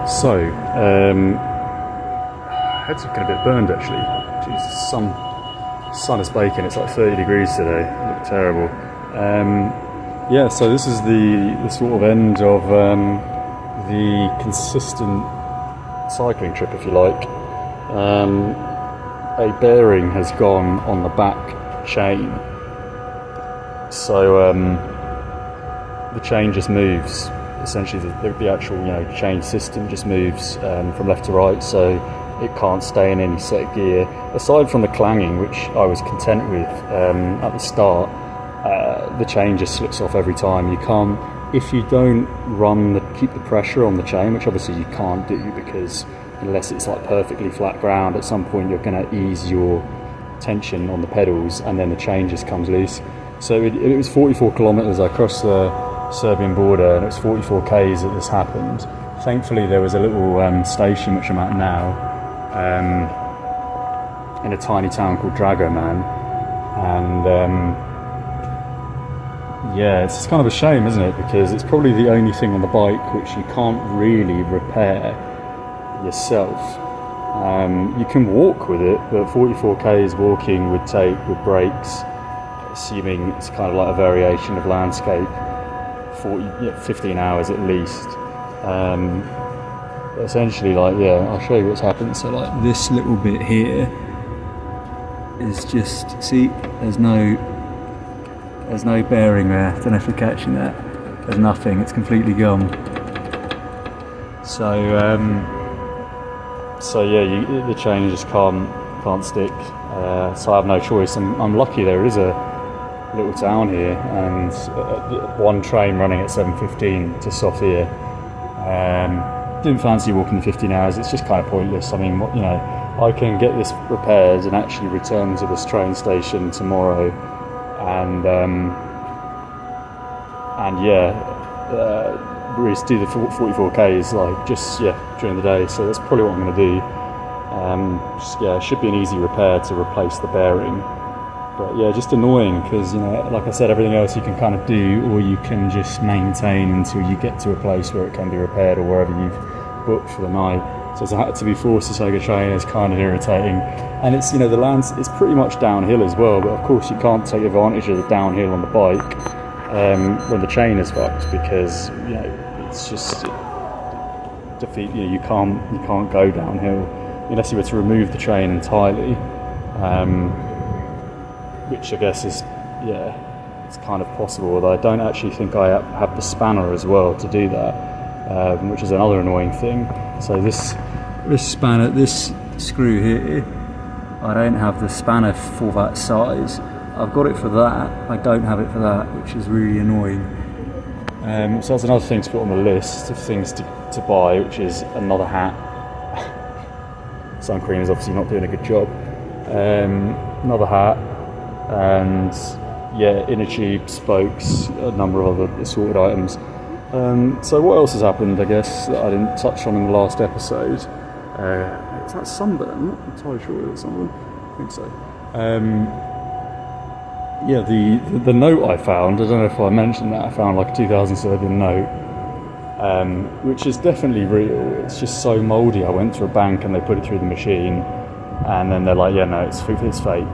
So, head's looking a bit burned actually. Jesus, sun is baking. It's like 30 degrees today. It looked terrible. Yeah, so this is the sort of end of the consistent cycling trip, if you like. A bearing has gone on the back chain, so the chain just moves. Essentially, the actual chain system just moves from left to right, so it can't stay in any set gear. Aside from the clanging, which I was content with at the start, the chain just slips off every time. You can't, if you don't keep the pressure on the chain, which obviously you can't do, because unless it's like perfectly flat ground, at some point you're going to ease your tension on the pedals and then the chain just comes loose. So it was 44 kilometers. I crossed the Serbian border and it was 44 k's that this happened. Thankfully there was a little station, which I'm at now, in a tiny town called Dragoman, and yeah, it's kind of a shame, isn't it, because it's probably the only thing on the bike which you can't really repair yourself. You can walk with it, but 44 k's walking would take, with brakes, assuming it's kind of like a variation of landscape, 15 hours at least. Essentially, like, yeah, I'll show you what's happened. So like this little bit here is just, see, there's no bearing there. I don't know if you're catching that. There's nothing, it's completely gone. So yeah, the chain just can't stick. So I have no choice. I'm lucky there is a little town here, and one train running at 7:15 to Sofia. Didn't fancy walking the 15 hours. It's just kind of pointless. I mean, I can get this repaired and actually return to this train station tomorrow, and yeah, just do the 44 k's during the day. So that's probably what I'm going to do. It should be an easy repair to replace the bearing. But yeah, just annoying because, like I said, everything else you can kind of do, or you can just maintain until you get to a place where it can be repaired, or wherever you've booked for the night. So to be forced to take a train is kind of irritating. And it's, the land's, it's pretty much downhill as well, but of course you can't take advantage of the downhill on the bike when the chain is fucked, because, it's just defeat, you can't go downhill unless you were to remove the chain entirely. Which I guess is, it's kind of possible, although I don't actually think I have the spanner as well to do that, which is another annoying thing. So this spanner, this screw here, I don't have the spanner for that size. I've got it for that, I don't have it for that, which is really annoying. So that's another thing to put on the list of things to buy, which is another hat. Sun cream is obviously not doing a good job. Another hat, and inner tube, spokes, a number of other assorted items. So what else has happened, I guess, that I didn't touch on in the last episode? Is that sunburn? I'm not entirely sure whether it's sunburn. I think so. The note I found, I don't know if I mentioned that, I found like a 2000 Serbian note, which is definitely real. It's just so mouldy. I went to a bank and they put it through the machine, and then they're like, yeah, no, it's fake,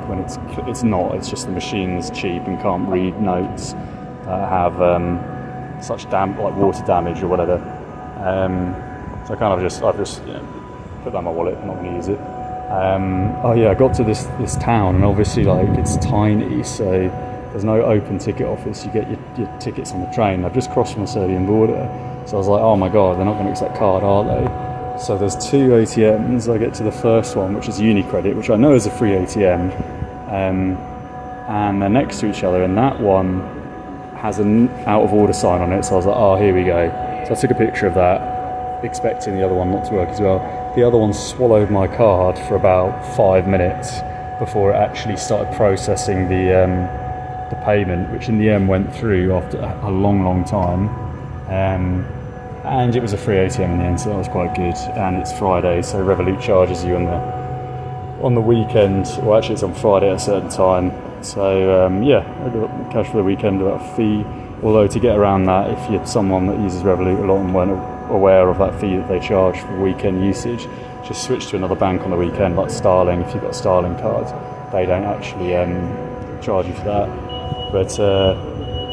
when it's not. It's just the machine's cheap and can't read notes that have such like water damage or whatever. So I've just put that in my wallet. I'm not going to use it. I got to this town, and obviously like it's tiny, so there's no open ticket office. You get your tickets on the train. I've just crossed from the Serbian border, so I was like, oh my god, they're not going to accept card, are they? So there's two ATMs. I get to the first one, which is UniCredit, which I know is a free ATM, and they're next to each other, and that one has an out of order sign on it. So I was like, oh, here we go. So I took a picture of that, expecting the other one not to work as well. The other one swallowed my card for about 5 minutes before it actually started processing the payment, which in the end went through after a long time. And it was a free ATM in the end, so that was quite good. And it's Friday, so Revolut charges you on the weekend. Well, actually it's on Friday at a certain time. So I got cash for the weekend without a fee. Although to get around that, if you're someone that uses Revolut a lot and won't aware of that fee that they charge for weekend usage, just switch to another bank on the weekend, like Starling. If you've got a Starling card, they don't actually charge you for that. But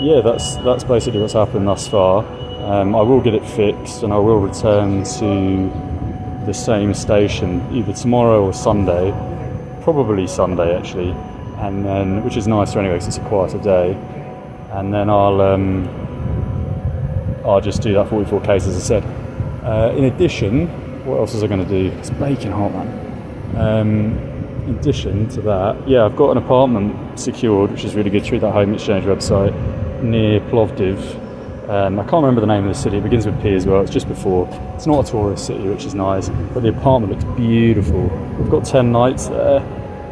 yeah, that's basically what's happened thus far. I will get it fixed, and I will return to the same station either tomorrow or Sunday, probably Sunday actually, and then, which is nicer anyway because it's a quieter day, and then I'll just do that 44 case as I said. In addition, what else was I going to do? It's baking hot, man. In addition to that, yeah, I've got an apartment secured, which is really good, through that home exchange website near Plovdiv. I can't remember the name of the city. It begins with P as well. It's just before. It's not a tourist city, which is nice, but the apartment looks beautiful. We've got 10 nights there,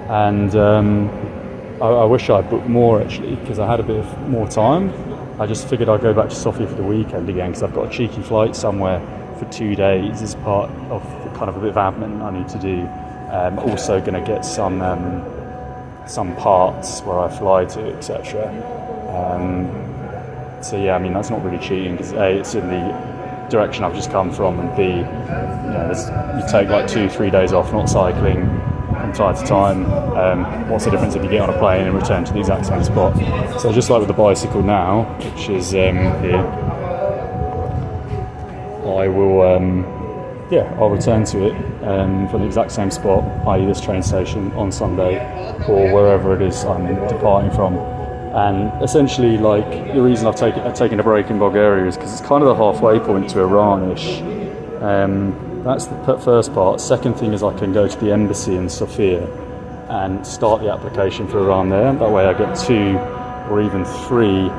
and I wish I'd booked more actually, because I had a bit of more time. I just figured I'd go back to Sofia for the weekend again, because I've got a cheeky flight somewhere for 2 days as part of kind of a bit of admin I need to do. Also going to get some parts where I fly to, etc. So yeah, I mean, that's not really cheating, because A, it's in the direction I've just come from, and B, you take like 2-3 days off not cycling from time to time. What's the difference if you get on a plane and return to the exact same spot? So just like with the bicycle now, which is here, I will I'll return to it from the exact same spot, i.e. this train station, on Sunday, or wherever it is I'm departing from. And essentially, like, the reason I've taken a break in Bulgaria is because it's kind of the halfway point to Iran-ish. That's the first part. Second thing is I can go to the embassy in Sofia and start the application for Iran there. That way I get 2 or even 3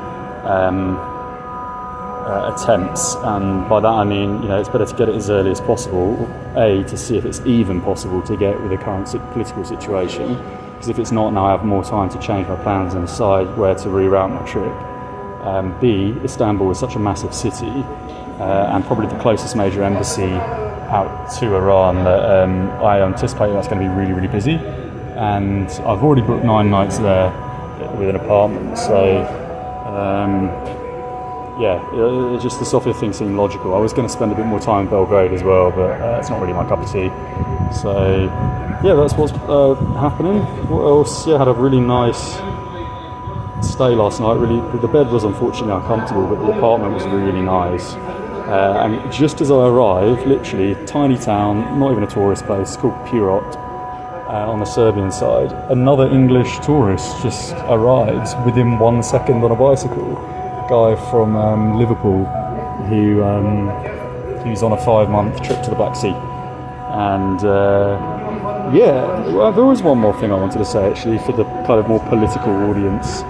attempts, and by that I mean, it's better to get it as early as possible. A, to see if it's even possible to get with the current political situation, because if it's not, now I have more time to change my plans and decide where to reroute my trip. B, Istanbul is such a massive city, and probably the closest major embassy out to Iran, that I anticipate that's going to be really, really busy. And I've already booked 9 nights there with an apartment, so just the Sofia thing seemed logical. I was going to spend a bit more time in Belgrade as well, but it's not really my cup of tea. So yeah, that's what's happening. What else? Yeah, I had a really nice stay last night. Really, the bed was unfortunately uncomfortable, but the apartment was really nice. And just as I arrived, literally, a tiny town, not even a tourist place, called Pirot, on the Serbian side, another English tourist just arrives within 1 second on a bicycle. Guy from Liverpool who's on a 5-month trip to the Black Sea. And there was one more thing I wanted to say actually, for the kind of more political audience.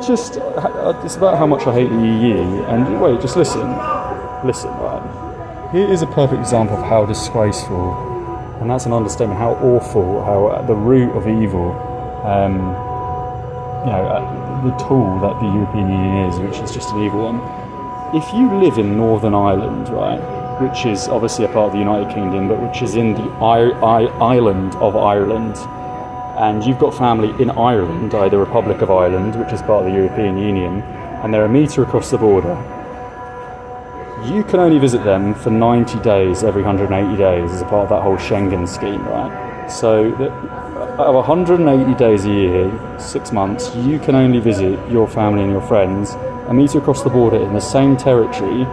It's about how much I hate the EU. And wait, just listen, right? Here is a perfect example of how disgraceful, and that's an understatement, how awful, how at the root of evil, the tool that the European Union is, which is just an evil one. If you live in Northern Ireland, right, which is obviously a part of the United Kingdom, but which is in the island of Ireland, and you've got family in Ireland, the Republic of Ireland, which is part of the European Union, and they're a metre across the border, you can only visit them for 90 days every 180 days as a part of that whole Schengen scheme, right? So out of 180 days a year, 6 months, you can only visit your family and your friends a metre across the border in the same territory,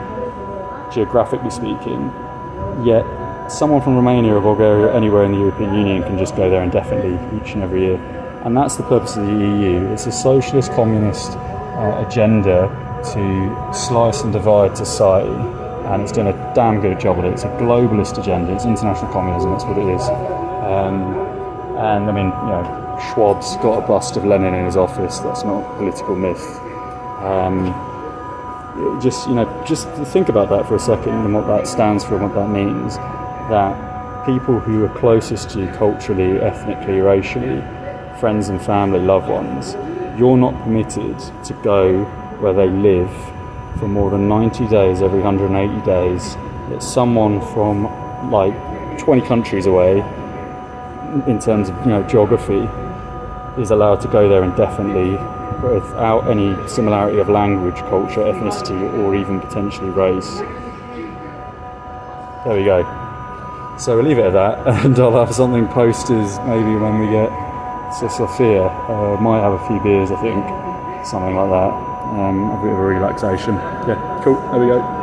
geographically speaking, yet someone from Romania or Bulgaria, anywhere in the European Union, can just go there indefinitely each and every year. And that's the purpose of the EU. It's a socialist, communist agenda to slice and divide society, and it's doing a damn good job of it. It's a globalist agenda. It's international communism. That's what it is. And I mean, Schwab's got a bust of Lenin in his office. That's not a political myth. Just think about that for a second, and what that stands for and what that means. That people who are closest to you culturally, ethnically, racially, friends and family, loved ones, you're not permitted to go where they live for more than 90 days every 180 days. That someone from like 20 countries away, in terms of geography, is allowed to go there indefinitely without any similarity of language, culture, ethnicity, or even potentially race. There we go. So we'll leave it at that, and I'll have something posted maybe when we get to Sofia. Might have a few beers, I think, something like that. A bit of a relaxation. Yeah, cool. There we go.